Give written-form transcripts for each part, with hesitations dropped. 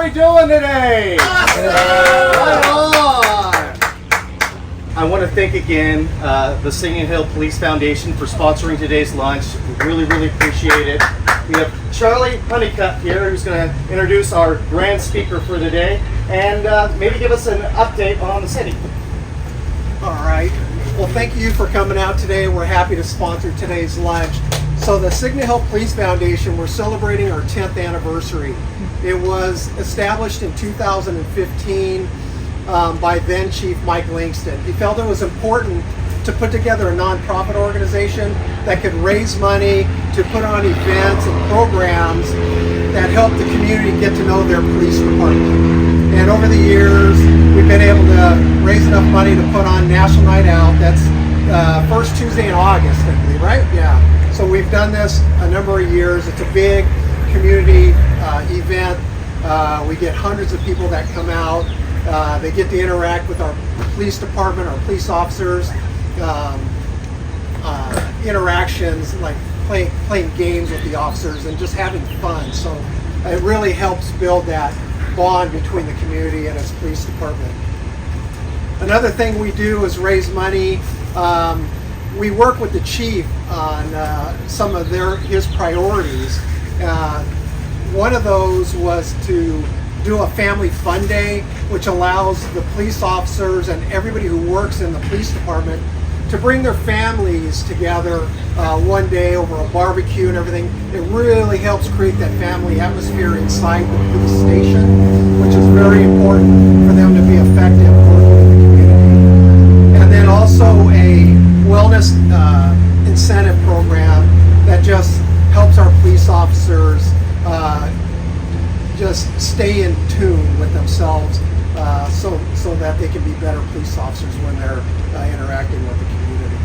we doing today? Right on! I want to thank again the Singing Hill Police Foundation for sponsoring today's lunch. We really, really appreciate it. We have Charlie Honeycutt here, who's going to introduce our grand speaker for the day and maybe give us an update on the city. All right. Well, thank you for coming out today. We're happy to sponsor today's lunch. So the Signal Hill Police Foundation, we're celebrating our 10th anniversary. It was established in 2015 by then Chief Mike Langston. He felt it was important to put together a nonprofit organization that could raise money to put on events and programs that help the community get to know their police department. And over the years, we've been able to raise enough money to put on National Night Out. That's first Tuesday in August, I believe, right? Yeah. So we've done this a number of years. It's a big community event. We get hundreds of people that come out. They get to interact with our police department, our police officers, interactions like playing games with the officers and just having fun. So it really helps build that bond between the community and its police department. Another thing we do is raise money. We work with the chief on some of his priorities. One of those was to do a family fun day, which allows the police officers and everybody who works in the police department to bring their families together one day over a barbecue and everything. It really helps create that family atmosphere inside the police station, which is very important for them to be effective working in the community. And then also a wellness incentive program that just helps our police officers just stay in tune with themselves so that they can be better police officers when they're interacting with the community.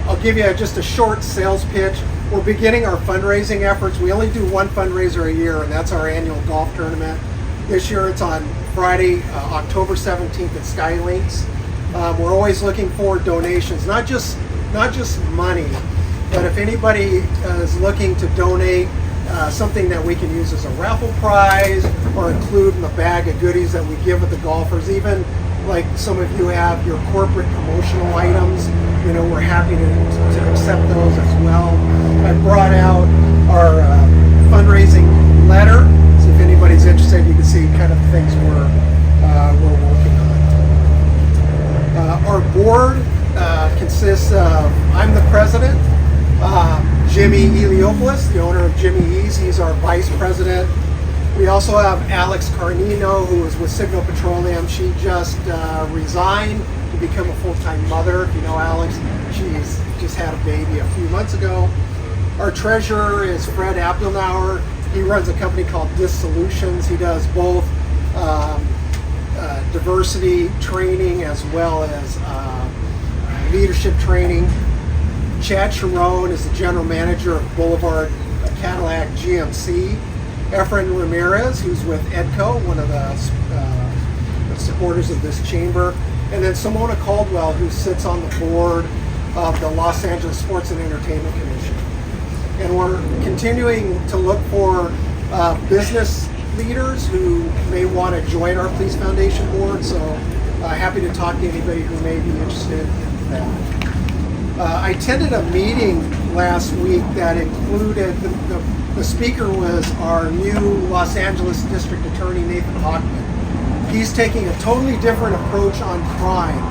I'll give you just a short sales pitch. We're beginning our fundraising efforts. We only do one fundraiser a year, and that's our annual golf tournament. This year it's on Friday, October 17th at Skylinks. We're always looking for donations, not just money, but if anybody is looking to donate something that we can use as a raffle prize or include in the bag of goodies that we give with the golfers, even like some of you have your corporate promotional items, we're happy to accept those as well. I brought out our fundraising letter, so if anybody's interested, you can see kind of the things we're working on. Our board consists of, I'm the president, Jimmy Eliopoulos, the owner of Jimmy E's, he's our vice president. We also have Alex Carnino, who is with Signal Petroleum. She just resigned to become a full-time mother. If you know Alex, she's just had a baby a few months ago. Our treasurer is Fred Abdelnauer. He runs a company called Dis Solutions. He does both diversity training as well as leadership training. Chad Sharon is the general manager of Boulevard Cadillac GMC. Efren Ramirez, who's with EDCO, one of the supporters of this chamber. And then Simona Caldwell, who sits on the board of the Los Angeles Sports and Entertainment Commission. And we're continuing to look for business leaders who may want to join our Police Foundation board. So happy to talk to anybody who may be interested in that. I attended a meeting last week that included, the speaker was our new Los Angeles District Attorney, Nathan Hochman. He's taking a totally different approach on crime.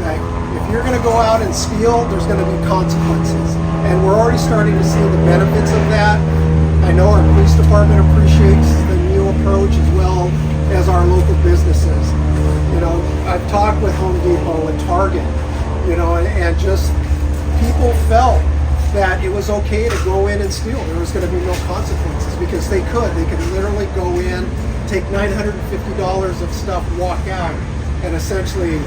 Like, if you're going to go out and steal, there's going to be consequences. And we're already starting to see the benefits of that. I know our police department appreciates the new approach as well as our local businesses. I've talked with Home Depot and Target, and just people felt that it was okay to go in and steal. There was going to be no consequences because they could literally go in, take $950 of stuff, walk out, and essentially,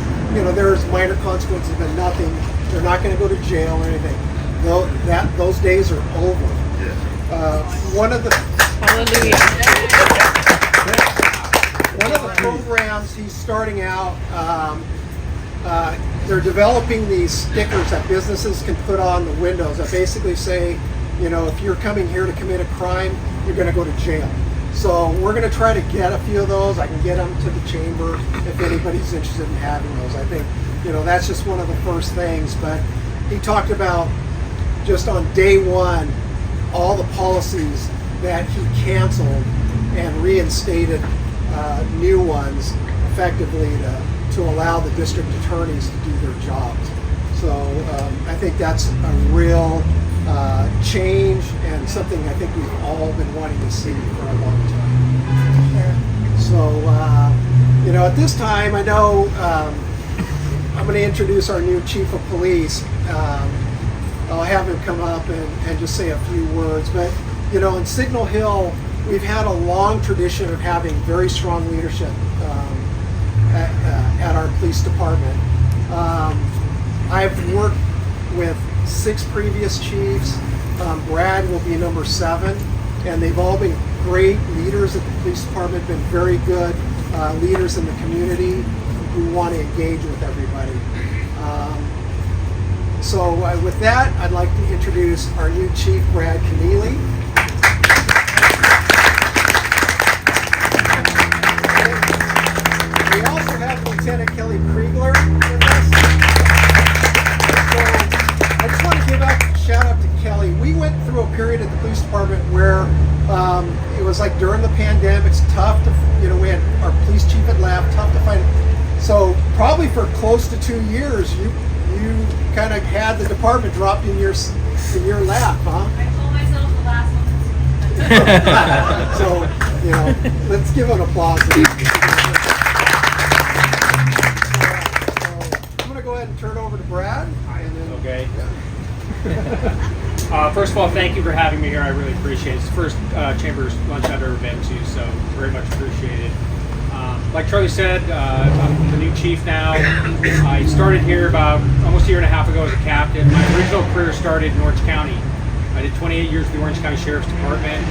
there's minor consequences but nothing. They're not going to go to jail or anything. Those days are over. One of the programs he's starting out, they're developing these stickers that businesses can put on the windows that basically say, if you're coming here to commit a crime, you're going to go to jail. So we're going to try to get a few of those. I can get them to the chamber if anybody's interested in having those. I think, that's just one of the first things. But he talked about just on day one, all the policies that he canceled and reinstated new ones effectively to allow the district attorneys to do their jobs. So I think that's a real change and something I think we've all been wanting to see for a long time. Sure. So, at this time, I know I'm going to introduce our new chief of police. I'll have him come up and just say a few words. But, in Signal Hill, we've had a long tradition of having very strong leadership at our police department. I've worked with 6 previous chiefs. Brad will be number 7, and they've all been great leaders at the police department, been very good leaders in the community who want to engage with everybody. So with that, I'd like to introduce our new chief, Brad Kenneally. We also have Lieutenant Kelly Kriegler with us. I just want to give a shout out to Kelly. We went through a period at the police department where it was like during the pandemic. It's tough to, we had our police chief had left, tough to find. So probably for close to 2 years, you kind of had the department dropped in your lap, huh? I told myself the last one. So, let's give an applause. I'm going to go ahead and turn it over to Brad. Okay. First of all, thank you for having me here. I really appreciate it. It's the first Chambers lunch I've ever been to, so very much appreciated. Like Charlie said, I'm the new chief now. I started here about almost a year and a half ago as a captain. My original career started in Orange County. I did 28 years with the Orange County Sheriff's Department.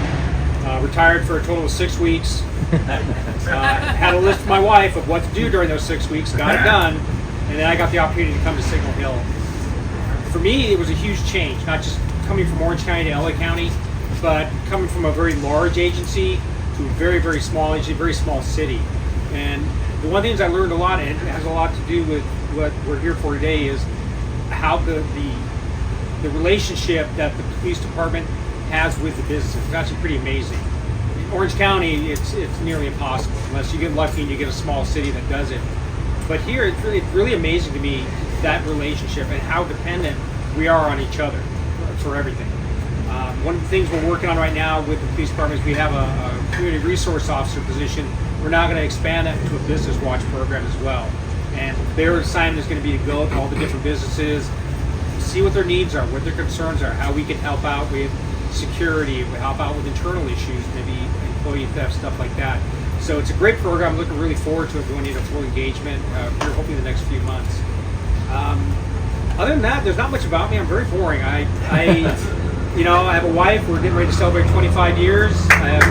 Retired for a total of 6 weeks. Had a list with my wife of what to do during those 6 weeks, got it done, and then I got the opportunity to come to Signal Hill. For me, it was a huge change, not just coming from Orange County to LA County, but coming from a very large agency to a very, very small agency, very small city. And the one thing I learned a lot, and it has a lot to do with what we're here for today, is how the relationship that the police department has with the businesses. It's actually pretty amazing. In Orange County, it's nearly impossible unless you get lucky and you get a small city that does it. But here, it's really amazing to me, that relationship and how dependent we are on each other for everything. One of the things we're working on right now with the police department is we have a community resource officer position. We're now going to expand that into a business watch program as well. And their assignment is going to be to go to all the different businesses, see what their needs are, what their concerns are, how we can help out with security, we help out with internal issues, maybe employee theft, stuff like that. So it's a great program. I'm looking really forward to it going into full engagement here, hopefully the next few months. Other than that, there's not much about me. I'm very boring. I have a wife. We're getting ready to celebrate 25 years. I have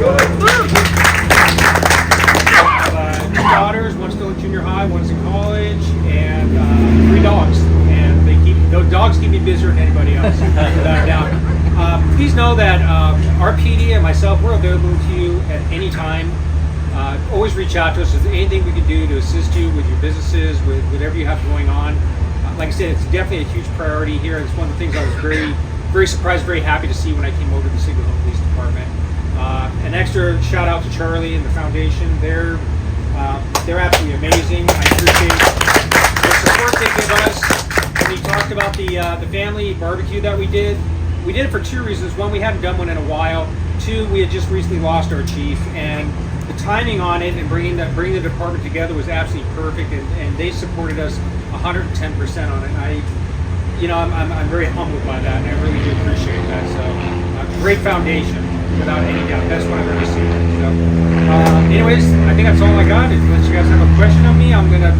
2 daughters. One's still in junior high, one's in college, and 3 dogs. And those dogs keep me busier than anybody else, without a doubt. Please know that our PD and myself, we're available to you at any time. Always reach out to us if there's anything we can do to assist you with your businesses, with whatever you have going on. Like I said, it's definitely a huge priority here. It's one of the things I was very, very surprised, very happy to see when I came over to the Signal Hill Police Department. An extra shout out to Charlie and the foundation. They're absolutely amazing. I appreciate the support they give us. When he talked about the family barbecue that we did it for 2 reasons. One, we hadn't done one in a while. 2, we had just recently lost our chief, and the timing on it and bringing the department together was absolutely perfect, and they supported us 110% on it. I'm very humbled by that, and I really do appreciate that. So, great foundation, without any doubt. That's what I've ever seen. So, anyways, I think that's all I got. Unless you guys have a question on me, I'm gonna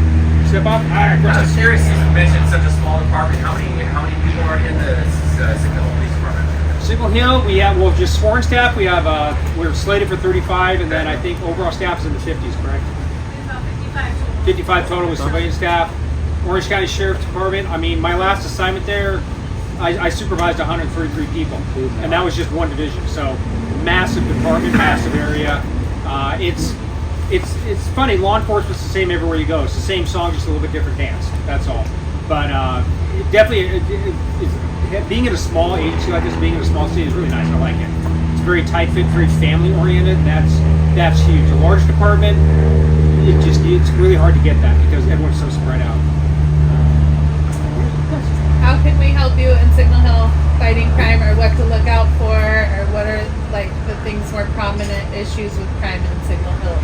step up. I was curious, you mentioned such a small department. How many people are in the Signal Hill Police Department? Signal Hill, we have, just sworn staff, we're slated for 35, and then I think overall staff is in the 50s, correct? About 55 total. 55 total with civilian staff. Orange County Sheriff's Department, my last assignment there, I supervised 133 people, and that was just one division. So massive department, massive area. It's funny. Law enforcement's the same everywhere you go. It's the same song, just a little bit different dance. That's all. But being in a small agency like this, being in a small city is really nice. I like it. It's very tight fit, very family oriented. That's huge. A large department, it's really hard to get that because everyone's so spread out. How can we help you in Signal Hill fighting crime, or what to look out for, or what are like the things more prominent issues with crime in Signal Hill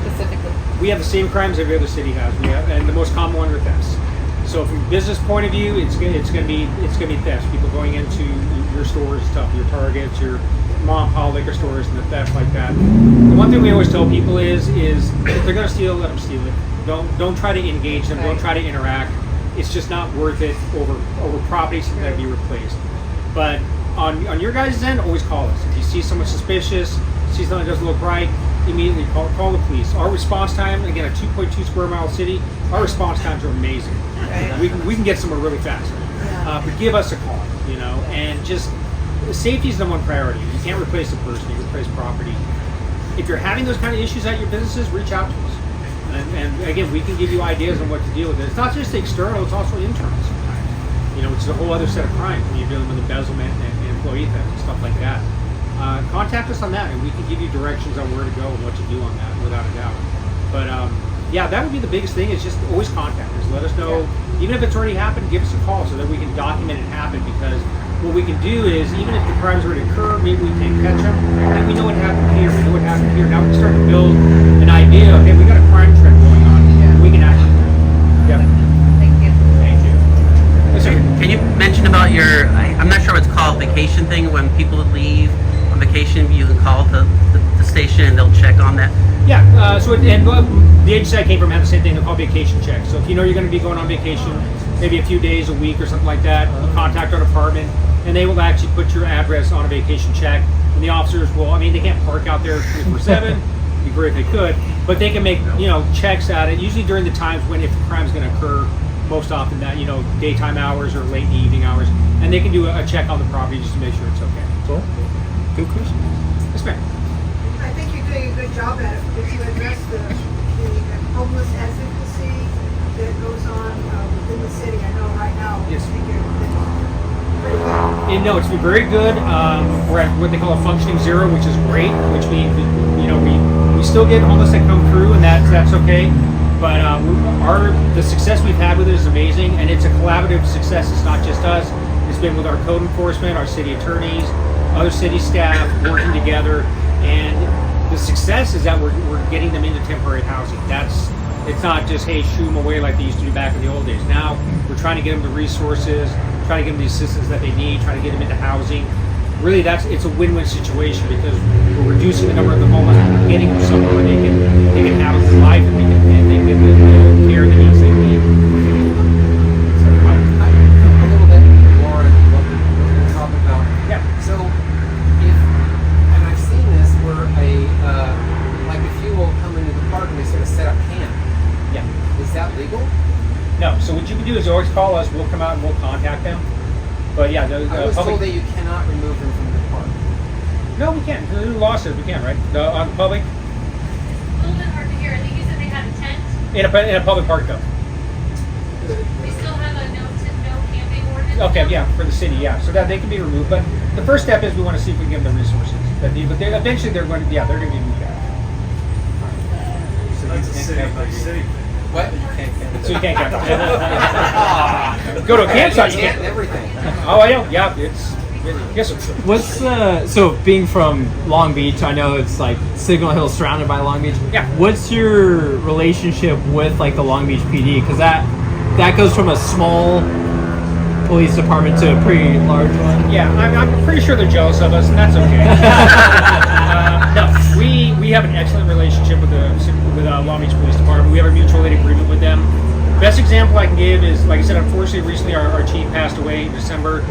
specifically? We have the same crimes every other city has. And the most common ones are thefts. So from a business point of view, it's going to be thefts. People going into your stores, stuff, your Targets, your mom and pop liquor stores, and the theft like that. The one thing we always tell people is if they're going to steal, let them steal it. Don't try to engage them. Don't try to interact. It's just not worth it over properties that have to be replaced. But on your guys' end, always call us. If you see someone suspicious, see something that doesn't look right, immediately call the police. Our response time, again, a 2.2 square mile city, our response times are amazing. Right. We can get somewhere really fast. But give us a call, and just safety is the one priority. You can't replace a person, you replace property. If you're having those kind of issues at your businesses, reach out to us. And again, we can give you ideas on what to deal with. It's not just external, it's also internal sometimes. It's a whole other set of crimes when you're dealing with embezzlement and employee theft and stuff like that. Contact us on that, and we can give you directions on where to go and what to do on that, without a doubt. But that would be the biggest thing, is just always contact us. Let us know, even if it's already happened, give us a call so that we can document it happen, because what we can do is, even if the crimes already occur, maybe we can catch them, and we know what happened here, we know what happened here. Now we can start to build an idea of, hey, we got a crime trend going on. We can act on that. Yep. Thank you. Thank you. Yes, sir. Can you mention about I'm not sure what it's called, vacation thing, when people leave on vacation, you can call the station and they'll check on that? Yeah, the agency I came from had the same thing. They're called vacation checks. So if you know you're going to be going on vacation, maybe a few days, a week, or something like that, you contact our department, and they will actually put your address on a vacation check. And the officers will, they can't park out there 24/7. It'd be great if they could, but they can make checks at it. Usually during the times when, if the crime's going to occur, most often that daytime hours or late in the evening hours, and they can do a check on the property just to make sure it's okay. Cool. Good question. Yes, ma'am. I think you're doing a good job at it, because you address the homeless advocacy that goes on within the city. I know right now. Yes. I think you're pretty good. No, it's been very good. We're at what they call a functioning zero, which is great. Which means we still get homeless that come through, and that's okay. But the success we've had with it is amazing, and it's a collaborative success. It's not just us. It's been with our code enforcement, our city attorneys, other city staff working together, and the success is that we're getting them into temporary housing. It's not just, hey, shoo them away like they used to do back in the old days. Now we're trying to get them the resources, trying to give them the assistance that they need, trying to get them into housing. Really, it's a win-win situation, because we're reducing the number of the homeless, and getting them somewhere where they can have a life, and they can get the care and the needs they need. A little bit more on what we're talking about. Yeah. So, and I've seen this where like a few will come into the park and they sort of set up camp. Yeah. Is that legal? No. So what you can do is always call us. We'll come out and we'll contact them. But yeah, I was told that you cannot remove them from the park. No, we can. The new law says we can, right? On the public, A little bit hard to hear. I think you said they had a tent. in a public park though. We still have a no camping ordinance. Okay, yeah, for the city, yeah. So that they can be removed. But the first step is we want to see if we can give them the resources. But eventually they're going to be moved out. So that's a city. What? So you can't camp. Go to a campsite. You Can't can't. everything. Oh, I know. Yeah, yes, sir. What's so being from Long Beach, I know it's like Signal Hill surrounded by Long Beach. Yeah. What's your relationship with like the Long Beach PD? Because that goes from a small police department to a pretty large one. Yeah, I'm pretty sure they're jealous of us, and that's okay. No, we have an excellent relationship with Long Beach Police Department. We have a mutual aid agreement with them. Best example I can give is, like I said, unfortunately, recently our chief passed away in December.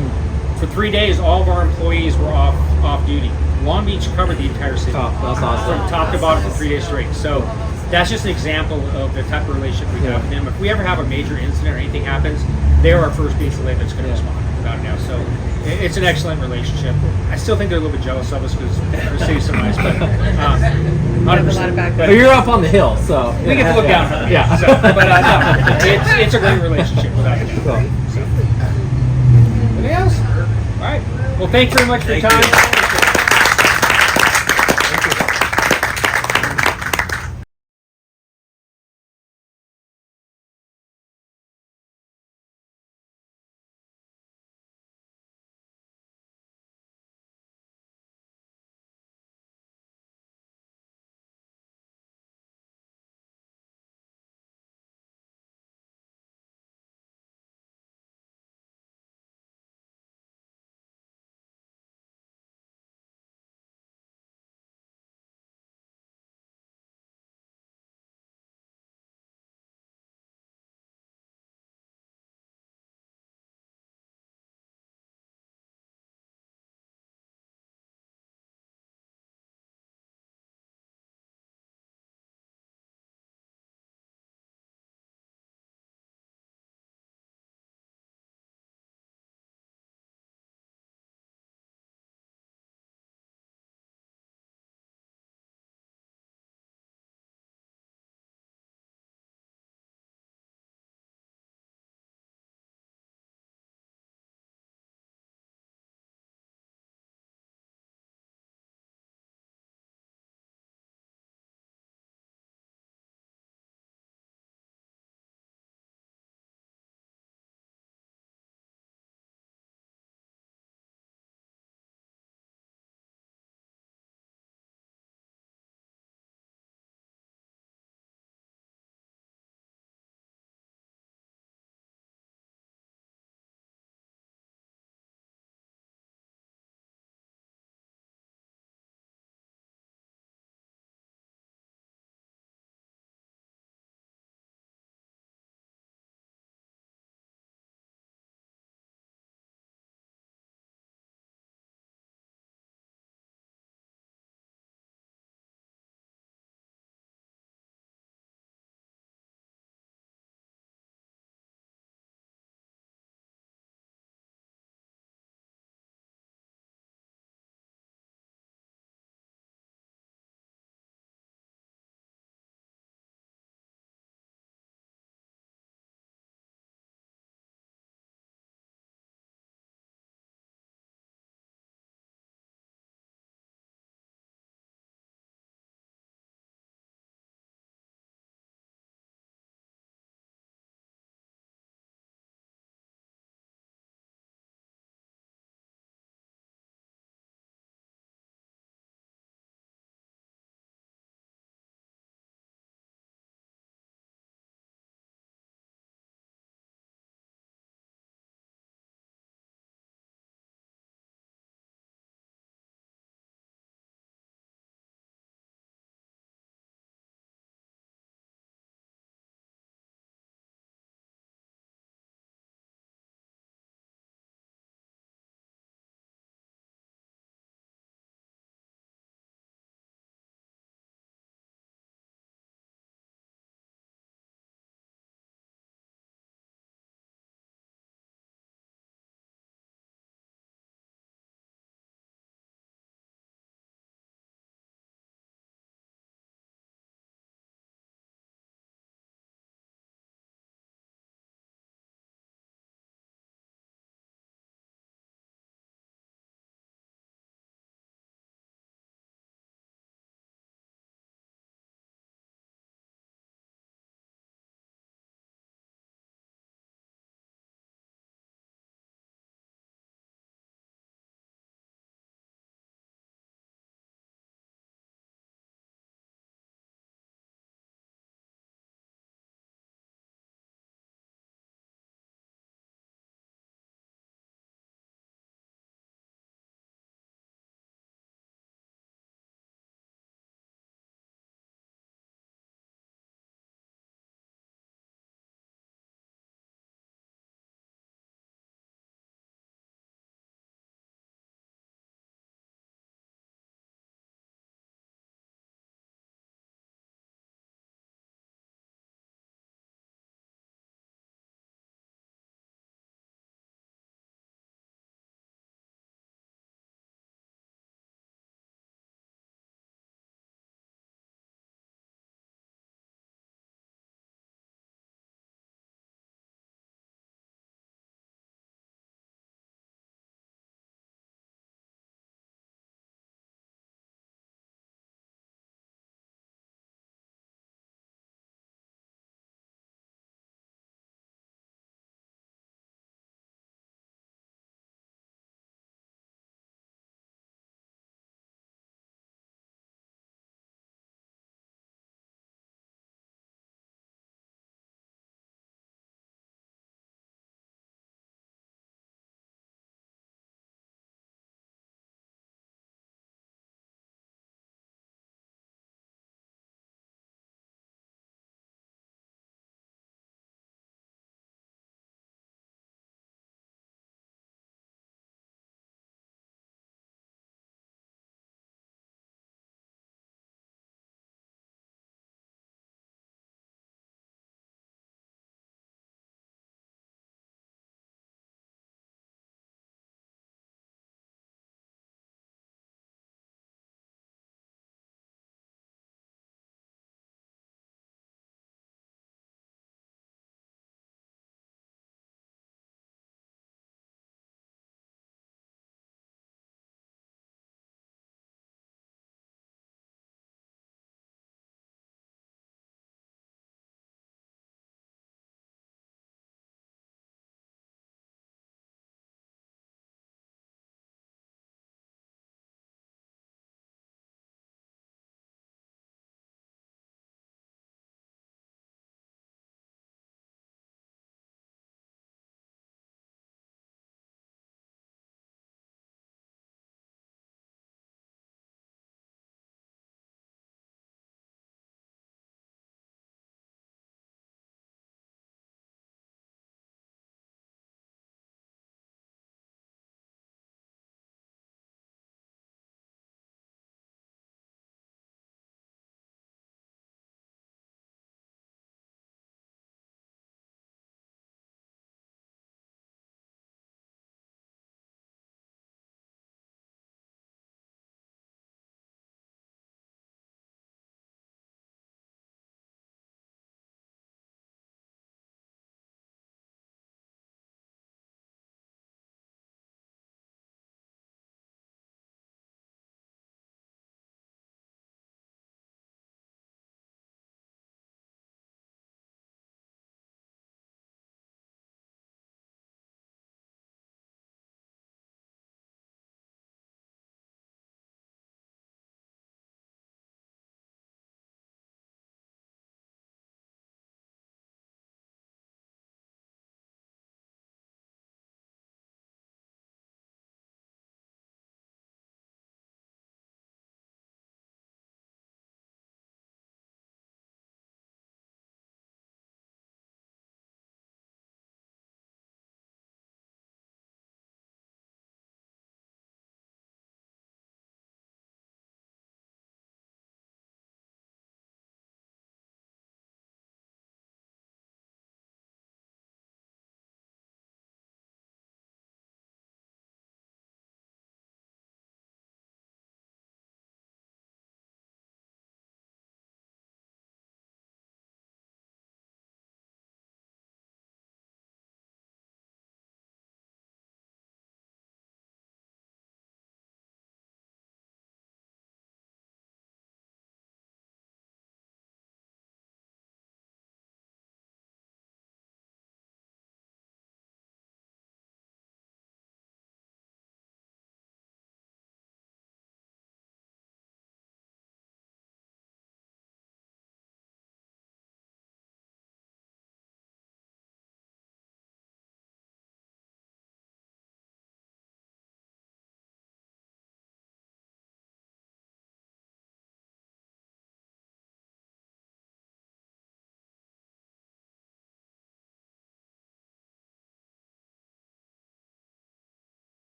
For 3 days, all of our employees were off duty. Long Beach covered the entire city. Oh, that's awesome. From top to bottom for 3 days straight. So that's just an example of the type of relationship we have with them. If we ever have a major incident or anything happens, they're our first mutual aid that's going to respond. without a doubt. So it's an excellent relationship. I still think they're a little bit jealous of us because our city's so nice, but 100%. But you're up on the hill, so We get to look down on it. Yeah. So, but no, it's a great relationship without a doubt. So. Anything else? All right. Well, thank you very much for your time.